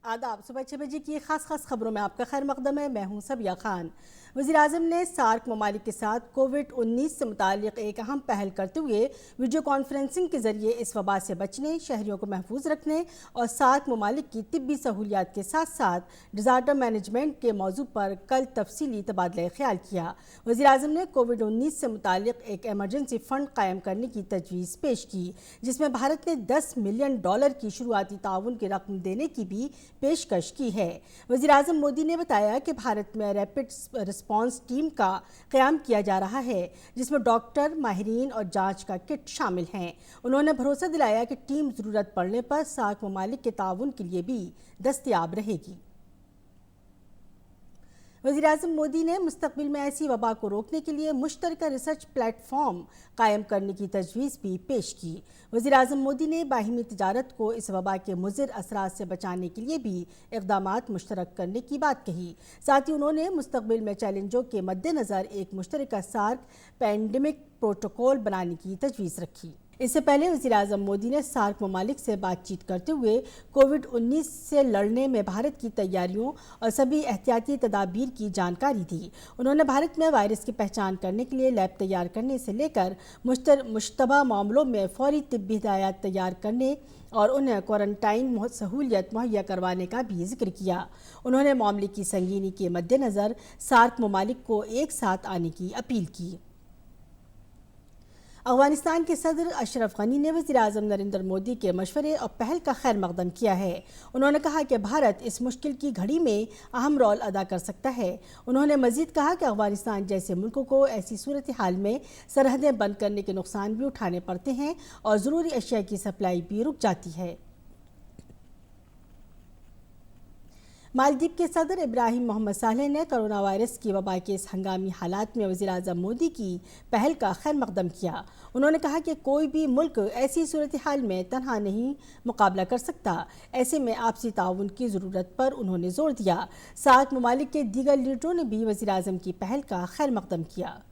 आदाब। सुबह 6 बजे की खास खबरों में आपका खैर मकदम है। मैं हूं सबिया खान। वज़ीर-ए-आज़म ने सार्क ममालिक के साथ कोविड-19 से मुतालिक एक अहम पहल करते हुए वीडियो कॉन्फ्रेंसिंग के जरिए इस वबा से बचने, शहरियों को महफूज रखने और सार्क ममालिक की तिब्बी सहूलियात के साथ साथ डिज़ास्टर मैनेजमेंट के मौजू पर कल तफसीली तबादला ख्याल किया। वज़ीर-ए-आज़म ने कोविड-19 से मुतालिक एक एमरजेंसी फ़ंड कायम करने की तजवीज़ पेश की, जिसमें भारत ने $10 मिलियन की शुरुआती ताउन की रकम देने की भी पेशकश की है। वज़ीर-ए-आज़म मोदी ने बताया कि भारत में रैपिड रिस्पांस टीम का क़याम किया जा रहा है, जिसमें डॉक्टर, माहिरीन और जांच का किट शामिल हैं। उन्होंने भरोसा दिलाया कि टीम ज़रूरत पड़ने पर सार्क ममालिक के ताउन के लिए भी दस्तयाब रहेगी। वज़ीर-ए-आज़म मोदी ने मुस्तक़बिल में ऐसी वबा को रोकने के लिए मुश्तरका रिसर्च प्लेटफॉर्म कायम करने की तजवीज़ भी पेश की। वज़ीर-ए-आज़म मोदी ने बाहिमी तिजारत को इस वबा के मुज़िर असरात से बचाने के लिए भी इक़दामात मुश्तरक करने की बात कही। साथ ही उन्होंने मुस्तक़बिल में चैलेंजों के मद्देनज़र एक मुश्तरका सार्क पैंडेमिक प्रोटोकॉल बनाने की तजवीज़ रखी। इससे पहले वज़ीर-ए-आज़म मोदी ने सार्क ममालिक से बातचीत करते हुए कोविड-19 से लड़ने में भारत की तैयारियों और सभी एहतियाती तदाबीर की जानकारी दी। उन्होंने भारत में वायरस की पहचान करने के लिए लैब तैयार करने से लेकर मुश्तबा मामलों में फौरी तिब्बी हिदायत तैयार करने और उन्हें क्वारंटाइन सहूलियत मुहैया करवाने का भी जिक्र किया। उन्होंने मामले की संगीनी के मद्देनज़र सार्क ममालिक को एक साथ आने की अपील की। अफगानिस्तान के सदर अशरफ गनी ने वज़ीर-ए-आज़म नरेंद्र मोदी के मशवरे और पहल का खैर मकदम किया है। उन्होंने कहा कि भारत इस मुश्किल की घड़ी में अहम रोल अदा कर सकता है। उन्होंने मज़ीद कहा कि अफगानिस्तान जैसे मुल्कों को ऐसी सूरत हाल में सरहदें बंद करने के नुकसान भी उठाने पड़ते हैं और ज़रूरी अशिया की सप्लाई भी रुक जाती है। मालदीव के सदर इब्राहिम मोहम्मद सालेह ने कोरोना वायरस की वबा के इस हंगामी हालात में वज़ीर-ए-आज़म मोदी की पहल का खैर मकदम किया। उन्होंने कहा कि कोई भी मुल्क ऐसी सूरत हाल में तनहा नहीं मुकाबला कर सकता। ऐसे में आपसी ताउन की ज़रूरत पर उन्होंने जोर दिया। सार्क ममालिक के दीगर लीडरों ने भी वज़ीर-ए-आज़म की पहल का खैर मकदम किया।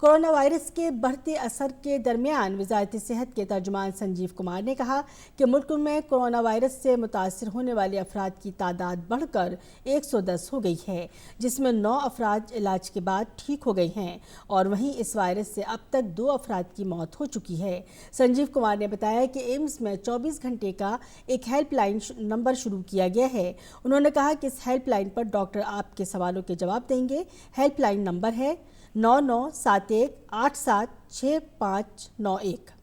कोरोना वायरस के बढ़ते असर के दरमियान वज़ारत सेहत के तर्जुमान संजीव कुमार ने कहा कि मुल्क में कोरोना वायरस से मुतासर होने वाले अफराद की तादाद बढ़कर 110 हो गई है, जिसमें 9 अफराद इलाज के बाद ठीक हो गए हैं और वहीं इस वायरस से अब तक 2 अफराद की मौत हो चुकी है। संजीव कुमार ने बताया कि एम्स में 24 घंटे का एक हेल्पलाइन नंबर शुरू किया गया है। उन्होंने कहा कि इस हेल्पलाइन पर डॉक्टर आपके सवालों के जवाब देंगे। हेल्पलाइन नंबर है 9971876591।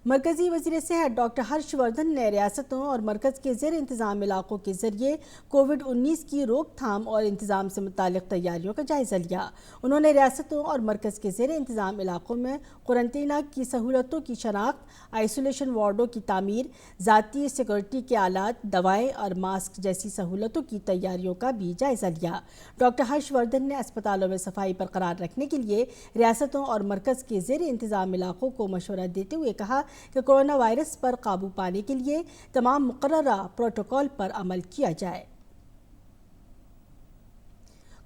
मरकजी वज़ीर सेहत डॉक्टर हर्षवर्धन ने रियासतों और मरकज़ के ज़ेर इंतज़ाम इलाकों के ज़रिए कोविड-19 की रोकथाम और इंतज़ाम से मुतालिक तैयारियों का जायज़ा लिया। उन्होंने रियासतों और मरकज़ के ज़ेर इंतज़ाम इलाकों में क्वारंटीना की सहूलतों की शनाख्त, आइसोलेशन वार्डों की तामीर, ज़ाती सिक्योरिटी के आलात, दवाएँ और मास्क जैसी सहूलतों की तैयारियों का भी जायज़ा लिया। डॉक्टर हर्षवर्धन ने अस्पतालों में सफाई बरकरार रखने के लिए रियासतों और मरकज़ के ज़ेर इंतज़ाम इलाकों को मशवरा देते हुए कहा कि कोरोना वायरस पर काबू पाने के लिए तमाम मुकर्ररा प्रोटोकॉल पर अमल किया जाए।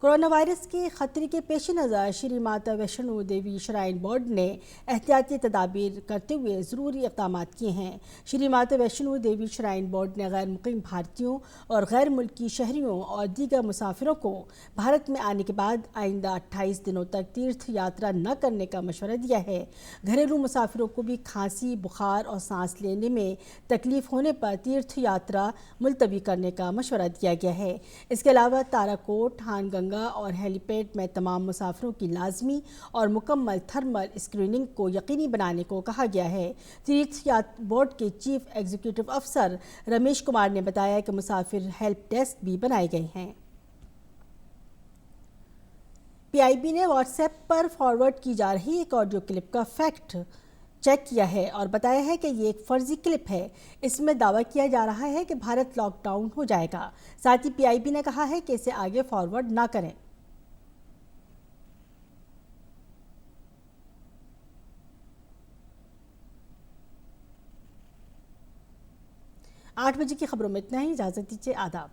कोरोना वायरस के खतरे के पेश नज़र श्री माता वैष्णो देवी श्राइन बोर्ड ने एहतियाती तदाबीर करते हुए ज़रूरी इक़दाम किए हैं। श्री माता वैष्णो देवी श्राइन बोर्ड ने गैर मुक़ीम भारतीयों और गैर मुल्की शहरियों और दीगर मुसाफिरों को भारत में आने के बाद आइंदा 28 दिनों तक तीर्थ यात्रा न करने का मशवरा दिया है। घरेलू मुसाफिरों को भी खांसी, बुखार और सांस लेने में तकलीफ़ होने पर तीर्थ यात्रा मुलतवी करने का मशवरा दिया गया है। इसके अलावा ताराकोट, हानगंगा और हेलीपैड में तमाम मुसाफिरों की लाजमी और मुकम्मल थर्मल स्क्रीनिंग को यकीनी बनाने को कहा गया है। तीर्थ यात्रा बोर्ड के चीफ एग्जीक्यूटिव अफसर रमेश कुमार ने बताया कि मुसाफिर हेल्प डेस्क भी बनाए गए हैं। पीआईबी ने व्हाट्सएप पर फॉरवर्ड की जा रही एक ऑडियो क्लिप का फैक्ट चेक किया है और बताया है कि ये एक फर्जी क्लिप है। इसमें दावा किया जा रहा है कि भारत लॉकडाउन हो जाएगा। साथ ही पीआईबी ने कहा है कि इसे आगे फॉरवर्ड ना करें। 8 बजे की खबरों में इतना ही। इजाज़त दीजिए। आदाब।